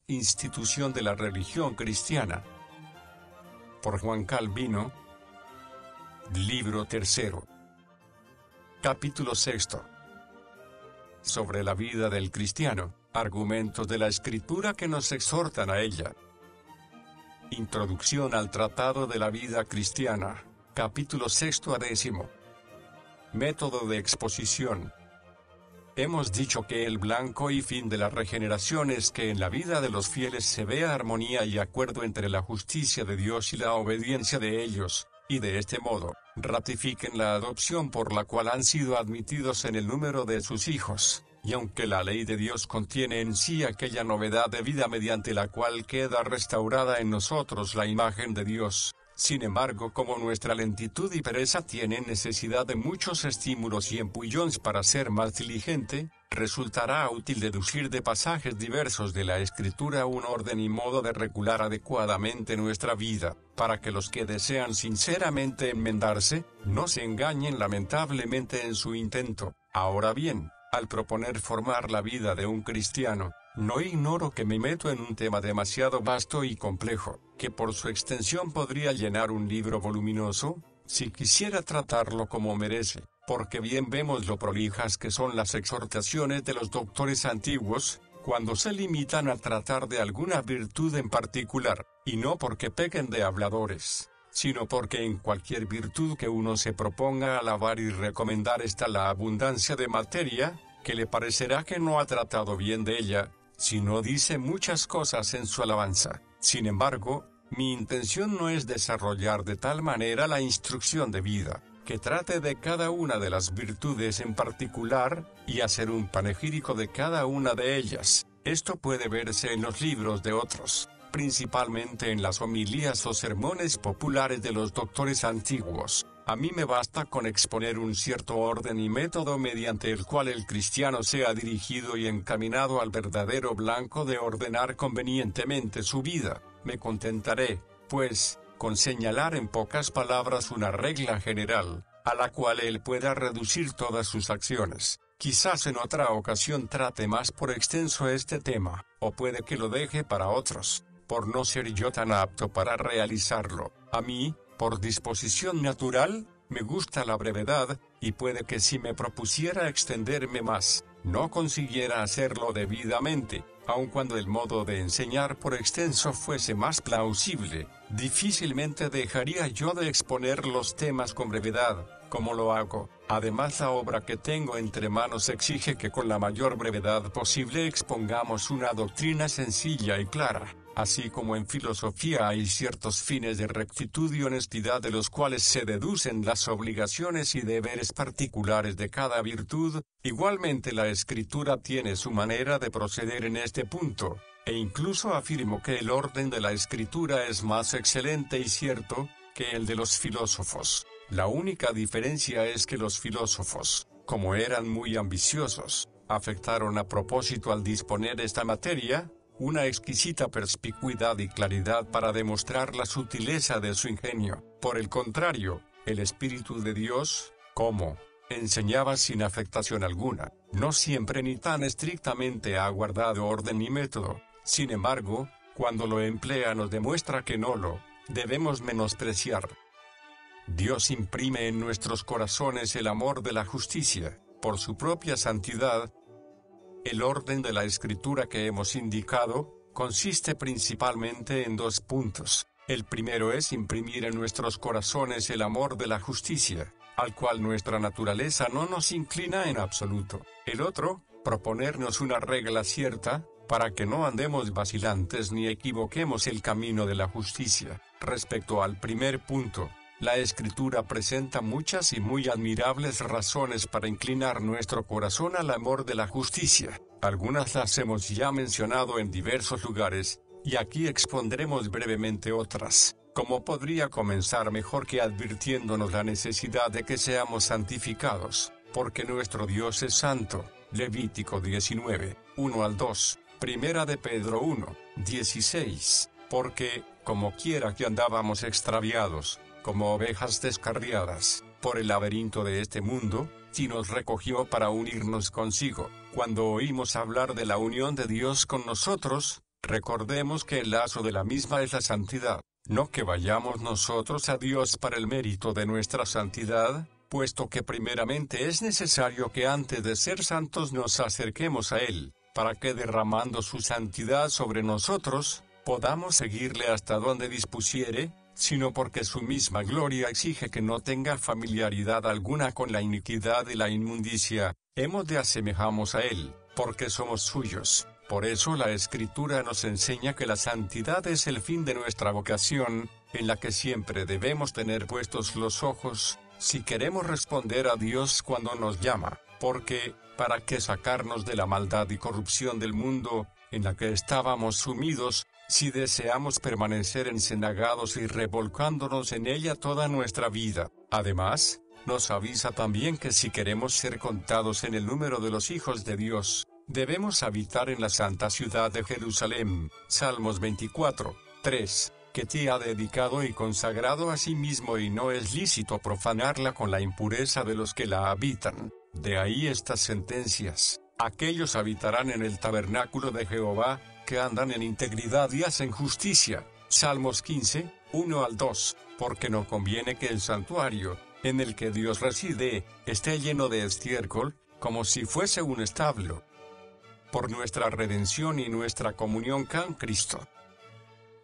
Institución de la religión cristiana. Por Juan Calvino. Libro tercero. Capítulo sexto. Sobre la vida del cristiano, argumentos de la Escritura que nos exhortan a ella. Introducción al Tratado de la Vida Cristiana, capítulo sexto a décimo. Método de exposición. Hemos dicho que el blanco y fin de la regeneración es que en la vida de los fieles se vea armonía y acuerdo entre la justicia de Dios y la obediencia de ellos, y de este modo, ratifiquen la adopción por la cual han sido admitidos en el número de sus hijos. Y aunque la ley de Dios contiene en sí aquella novedad de vida mediante la cual queda restaurada en nosotros la imagen de Dios, sin embargo, como nuestra lentitud y pereza tienen necesidad de muchos estímulos y empujons para ser más diligente, resultará útil deducir de pasajes diversos de la Escritura un orden y modo de regular adecuadamente nuestra vida, para que los que desean sinceramente enmendarse, no se engañen lamentablemente en su intento. Ahora bien, al proponer formar la vida de un cristiano, no ignoro que me meto en un tema demasiado vasto y complejo, que por su extensión podría llenar un libro voluminoso, si quisiera tratarlo como merece, porque bien vemos lo prolijas que son las exhortaciones de los doctores antiguos, cuando se limitan a tratar de alguna virtud en particular, y no porque pequen de habladores, sino porque en cualquier virtud que uno se proponga alabar y recomendar está la abundancia de materia, que le parecerá que no ha tratado bien de ella, si no dice muchas cosas en su alabanza. Sin embargo, mi intención no es desarrollar de tal manera la instrucción de vida, que trate de cada una de las virtudes en particular, y hacer un panegírico de cada una de ellas. Esto puede verse en los libros de otros, principalmente en las homilías o sermones populares de los doctores antiguos. A mí me basta con exponer un cierto orden y método mediante el cual el cristiano sea dirigido y encaminado al verdadero blanco de ordenar convenientemente su vida. Me contentaré, pues, con señalar en pocas palabras una regla general, a la cual él pueda reducir todas sus acciones. Quizás en otra ocasión trate más por extenso este tema, o puede que lo deje para otros, por no ser yo tan apto para realizarlo. A mí, por disposición natural, me gusta la brevedad, y puede que si me propusiera extenderme más, no consiguiera hacerlo debidamente, aun cuando el modo de enseñar por extenso fuese más plausible. Difícilmente dejaría yo de exponer los temas con brevedad, como lo hago. Además, la obra que tengo entre manos exige que con la mayor brevedad posible expongamos una doctrina sencilla y clara. Así como en filosofía hay ciertos fines de rectitud y honestidad de los cuales se deducen las obligaciones y deberes particulares de cada virtud, igualmente la Escritura tiene su manera de proceder en este punto, e incluso afirmo que el orden de la Escritura es más excelente y cierto que el de los filósofos. La única diferencia es que los filósofos, como eran muy ambiciosos, afectaron a propósito al disponer esta materia una exquisita perspicuidad y claridad para demostrar la sutileza de su ingenio. Por el contrario, el Espíritu de Dios, como enseñaba sin afectación alguna, no siempre ni tan estrictamente ha guardado orden ni método. Sin embargo, cuando lo emplea nos demuestra que no lo debemos menospreciar. Dios imprime en nuestros corazones el amor de la justicia, por su propia santidad. El orden de la Escritura que hemos indicado, consiste principalmente en dos puntos. El primero es imprimir en nuestros corazones el amor de la justicia, al cual nuestra naturaleza no nos inclina en absoluto. El otro, proponernos una regla cierta, para que no andemos vacilantes ni equivoquemos el camino de la justicia. Respecto al primer punto, la Escritura presenta muchas y muy admirables razones para inclinar nuestro corazón al amor de la justicia. Algunas las hemos ya mencionado en diversos lugares, y aquí expondremos brevemente otras. ¿Cómo podría comenzar mejor que advirtiéndonos la necesidad de que seamos santificados? Porque nuestro Dios es santo. Levítico 19, 1 al 2, Primera de Pedro 1, 16. Porque, como quiera que andábamos extraviados, como ovejas descarriadas, por el laberinto de este mundo, y nos recogió para unirnos consigo. Cuando oímos hablar de la unión de Dios con nosotros, Recordemos que el lazo de la misma es la santidad, no que vayamos nosotros a Dios para el mérito de nuestra santidad, puesto que primeramente es necesario que antes de ser santos nos acerquemos a Él, para que derramando su santidad sobre nosotros, podamos seguirle hasta donde dispusiere, sino porque su misma gloria exige que no tenga familiaridad alguna con la iniquidad y la inmundicia, hemos de asemejarnos a Él, porque somos suyos. Por eso la Escritura nos enseña que la santidad es el fin de nuestra vocación, en la que siempre debemos tener puestos los ojos, si queremos responder a Dios cuando nos llama, porque, ¿para qué sacarnos de la maldad y corrupción del mundo, en la que estábamos sumidos, si deseamos permanecer encenagados y revolcándonos en ella toda nuestra vida? Además, nos avisa también que si queremos ser contados en el número de los hijos de Dios, debemos habitar en la santa ciudad de Jerusalén. Salmos 24, 3, que te ha dedicado y consagrado a sí mismo y no es lícito profanarla con la impureza de los que la habitan. De ahí estas sentencias. Aquellos habitarán en el tabernáculo de Jehová, que andan en integridad y hacen justicia. Salmos 15, 1 al 2, porque no conviene que el santuario, en el que Dios reside, esté lleno de estiércol, como si fuese un establo. Por nuestra redención y nuestra comunión con Cristo.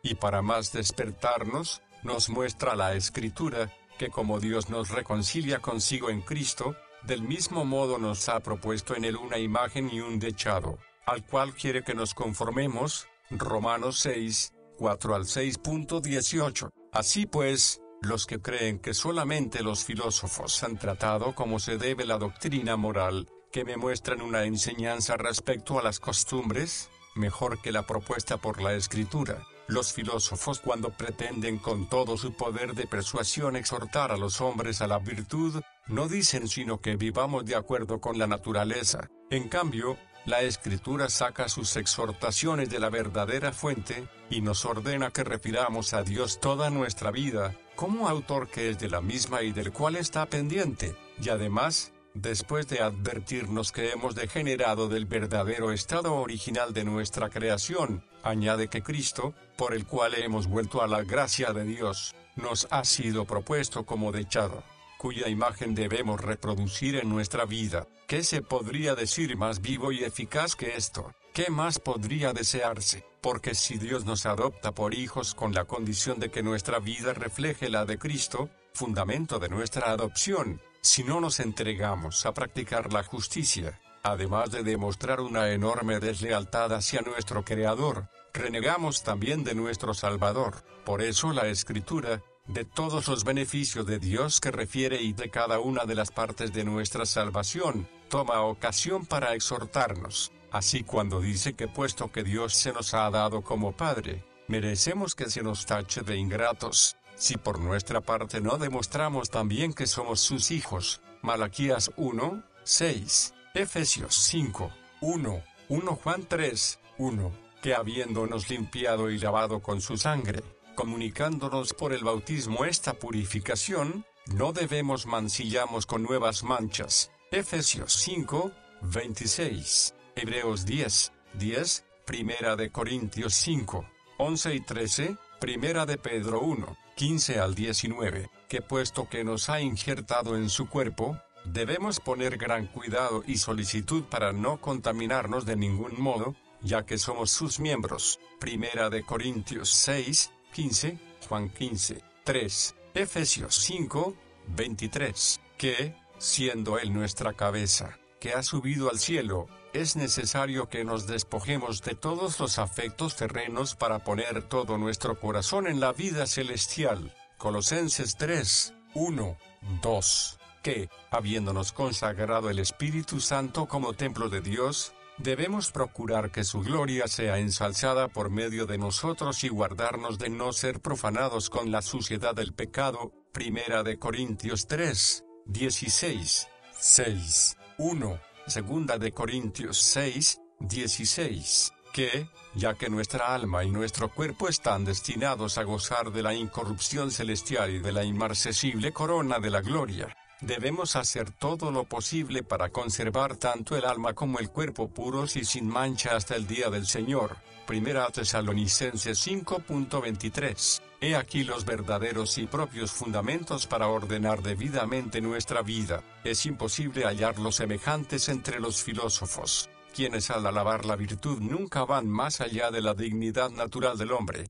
Y para más despertarnos, nos muestra la Escritura, que como Dios nos reconcilia consigo en Cristo, del mismo modo nos ha propuesto en él una imagen y un dechado, al cual quiere que nos conformemos. Romanos 6, 4 al 6.18. Así pues, los que creen que solamente los filósofos han tratado como se debe la doctrina moral, que me muestran una enseñanza respecto a las costumbres, mejor que la propuesta por la Escritura. Los filósofos, cuando pretenden con todo su poder de persuasión exhortar a los hombres a la virtud, no dicen sino que vivamos de acuerdo con la naturaleza. En cambio, la Escritura saca sus exhortaciones de la verdadera fuente, y nos ordena que refiramos a Dios toda nuestra vida, como autor que es de la misma y del cual está pendiente, y además, después de advertirnos que hemos degenerado del verdadero estado original de nuestra creación, añade que Cristo, por el cual hemos vuelto a la gracia de Dios, nos ha sido propuesto como dechado, cuya imagen debemos reproducir en nuestra vida. ¿Qué se podría decir más vivo y eficaz que esto? ¿Qué más podría desearse? Porque si Dios nos adopta por hijos con la condición de que nuestra vida refleje la de Cristo, fundamento de nuestra adopción, si no nos entregamos a practicar la justicia, además de demostrar una enorme deslealtad hacia nuestro Creador, renegamos también de nuestro Salvador. Por eso la Escritura, de todos los beneficios de Dios que refiere y de cada una de las partes de nuestra salvación, toma ocasión para exhortarnos. Así cuando dice que puesto que Dios se nos ha dado como Padre, merecemos que se nos tache de ingratos, si por nuestra parte no demostramos también que somos sus hijos. Malaquías 1, 6, Efesios 5, 1, 1 Juan 3, 1, que habiéndonos limpiado y lavado con su sangre, comunicándonos por el bautismo esta purificación, no debemos mancillarnos con nuevas manchas. Efesios 5, 26, Hebreos 10, 10, Primera de Corintios 5, 11 y 13, Primera de Pedro 1, 15 al 19, que puesto que nos ha injertado en su cuerpo, debemos poner gran cuidado y solicitud para no contaminarnos de ningún modo, ya que somos sus miembros. Primera de Corintios 6, 15, Juan 15, 3, Efesios 5, 23, que, siendo Él nuestra cabeza, que ha subido al cielo, es necesario que nos despojemos de todos los afectos terrenos para poner todo nuestro corazón en la vida celestial. Colosenses 3, 1, 2, que, habiéndonos consagrado el Espíritu Santo como templo de Dios, debemos procurar que su gloria sea ensalzada por medio de nosotros y guardarnos de no ser profanados con la suciedad del pecado. Primera de Corintios 3, 16, 6, 1, Segunda de Corintios 6, 16, que, ya que nuestra alma y nuestro cuerpo están destinados a gozar de la incorrupción celestial y de la inmarcesible corona de la gloria, Debemos hacer todo lo posible para conservar tanto el alma como el cuerpo puros y sin mancha hasta el día del Señor. Primera Tesalonicenses 5:23. He aquí los verdaderos y propios fundamentos para ordenar debidamente nuestra vida. Es imposible hallar los semejantes entre los filósofos, quienes al alabar la virtud nunca van más allá de la dignidad natural del hombre.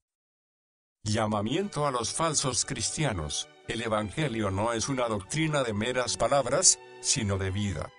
Llamamiento a los falsos cristianos. El Evangelio no es una doctrina de meras palabras, sino de vida.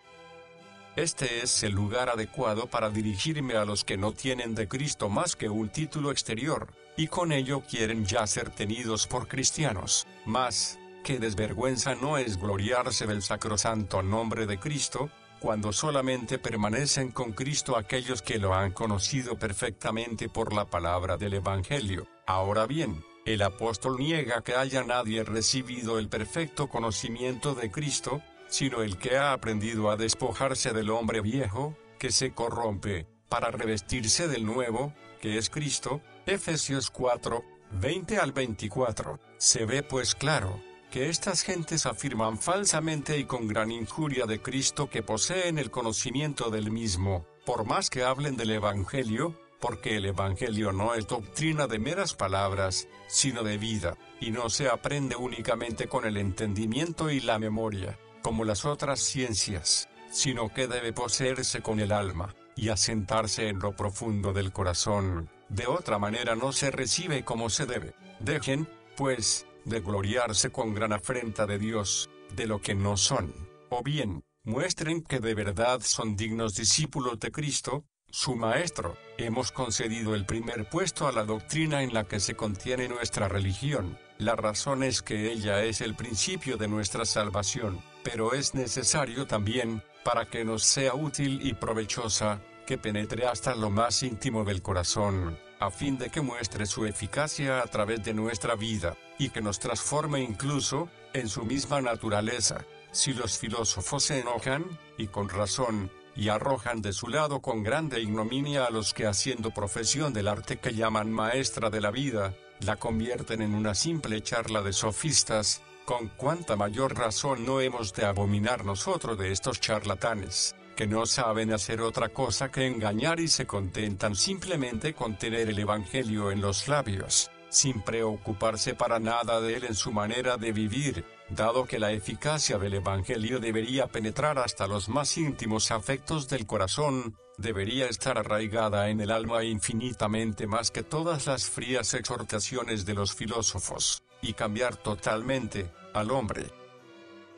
Este es el lugar adecuado para dirigirme a los que no tienen de Cristo más que un título exterior, y con ello quieren ya ser tenidos por cristianos. Mas, qué desvergüenza no es gloriarse del sacrosanto nombre de Cristo, cuando solamente permanecen con Cristo aquellos que lo han conocido perfectamente por la palabra del Evangelio. Ahora bien, el apóstol niega que haya nadie recibido el perfecto conocimiento de Cristo, sino el que ha aprendido a despojarse del hombre viejo, que se corrompe, para revestirse del nuevo, que es Cristo. Efesios 4, 20 al 24. Se ve pues claro, que estas gentes afirman falsamente y con gran injuria de Cristo que poseen el conocimiento del mismo, por más que hablen del Evangelio, porque el Evangelio no es doctrina de meras palabras, sino de vida, y no se aprende únicamente con el entendimiento y la memoria, como las otras ciencias, sino que debe poseerse con el alma, y asentarse en lo profundo del corazón. De otra manera no se recibe como se debe. Dejen, pues, de gloriarse con gran afrenta de Dios, de lo que no son, o bien, muestren que de verdad son dignos discípulos de Cristo, su Maestro. Hemos concedido el primer puesto a la doctrina en la que se contiene nuestra religión. La razón es que ella es el principio de nuestra salvación, pero es necesario también, para que nos sea útil y provechosa, que penetre hasta lo más íntimo del corazón, a fin de que muestre su eficacia a través de nuestra vida, y que nos transforme incluso, en su misma naturaleza. Si los filósofos se enojan, y con razón, y arrojan de su lado con grande ignominia a los que haciendo profesión del arte que llaman maestra de la vida, la convierten en una simple charla de sofistas, con cuánta mayor razón no hemos de abominar nosotros de estos charlatanes, que no saben hacer otra cosa que engañar y se contentan simplemente con tener el Evangelio en los labios, sin preocuparse para nada de él en su manera de vivir, dado que la eficacia del Evangelio debería penetrar hasta los más íntimos afectos del corazón, debería estar arraigada en el alma infinitamente más que todas las frías exhortaciones de los filósofos, y cambiar totalmente al hombre.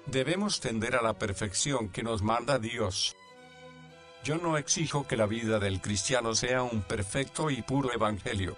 Debemos tender a la perfección que nos manda Dios. Yo no exijo que la vida del cristiano sea un perfecto y puro evangelio.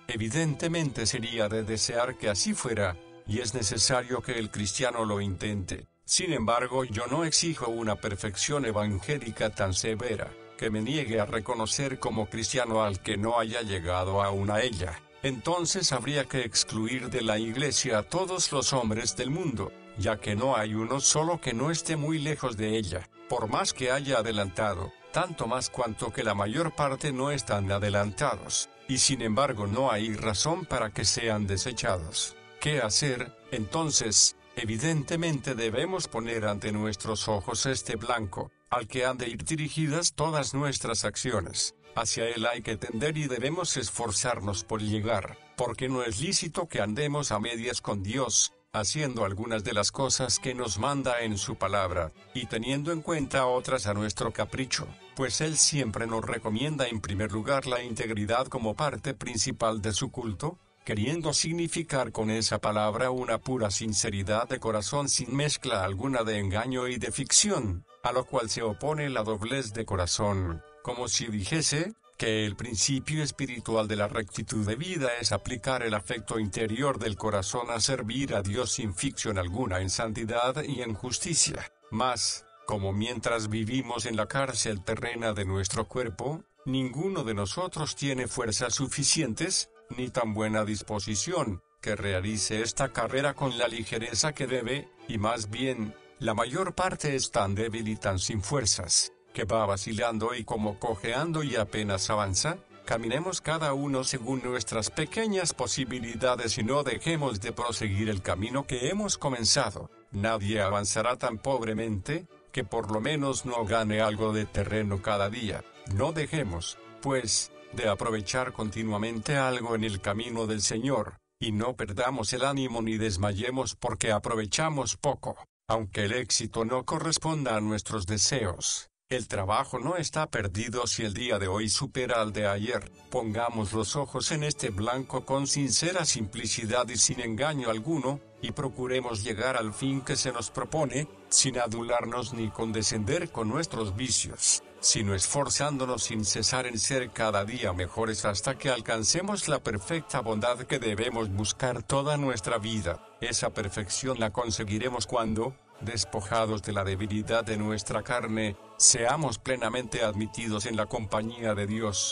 Evidentemente sería de desear que así fuera, y es necesario que el cristiano lo intente. Sin embargo, yo no exijo una perfección evangélica tan severa, que me niegue a reconocer como cristiano al que no haya llegado aún a ella. Entonces habría que excluir de la Iglesia a todos los hombres del mundo, ya que no hay uno solo que no esté muy lejos de ella, por más que haya adelantado, tanto más cuanto que la mayor parte no están adelantados, y sin embargo no hay razón para que sean desechados. ¿Qué hacer, entonces? Evidentemente debemos poner ante nuestros ojos este blanco, al que han de ir dirigidas todas nuestras acciones. Hacia él hay que tender y debemos esforzarnos por llegar, porque no es lícito que andemos a medias con Dios, haciendo algunas de las cosas que nos manda en su palabra, y teniendo en cuenta otras a nuestro capricho, pues Él siempre nos recomienda en primer lugar la integridad como parte principal de su culto, queriendo significar con esa palabra una pura sinceridad de corazón sin mezcla alguna de engaño y de ficción, a lo cual se opone la doblez de corazón, como si dijese que el principio espiritual de la rectitud de vida es aplicar el afecto interior del corazón a servir a Dios sin ficción alguna en santidad y en justicia. Mas, como mientras vivimos en la cárcel terrena de nuestro cuerpo, ninguno de nosotros tiene fuerzas suficientes, ni tan buena disposición, que realice esta carrera con la ligereza que debe, y más bien, la mayor parte es tan débil y tan sin fuerzas, que va vacilando y como cojeando y apenas avanza. Caminemos cada uno según nuestras pequeñas posibilidades y no dejemos de proseguir el camino que hemos comenzado, Nadie avanzará tan pobremente, que por lo menos no gane algo de terreno cada día. No dejemos, pues, de aprovechar continuamente algo en el camino del Señor, y no perdamos el ánimo ni desmayemos porque aprovechamos poco. Aunque el éxito no corresponda a nuestros deseos, el trabajo no está perdido si el día de hoy supera al de ayer. Pongamos los ojos en este blanco con sincera simplicidad y sin engaño alguno, y procuremos llegar al fin que se nos propone, sin adularnos ni condescender con nuestros vicios, sino esforzándonos sin cesar en ser cada día mejores hasta que alcancemos la perfecta bondad que debemos buscar toda nuestra vida. Esa perfección la conseguiremos cuando, despojados de la debilidad de nuestra carne, seamos plenamente admitidos en la compañía de Dios.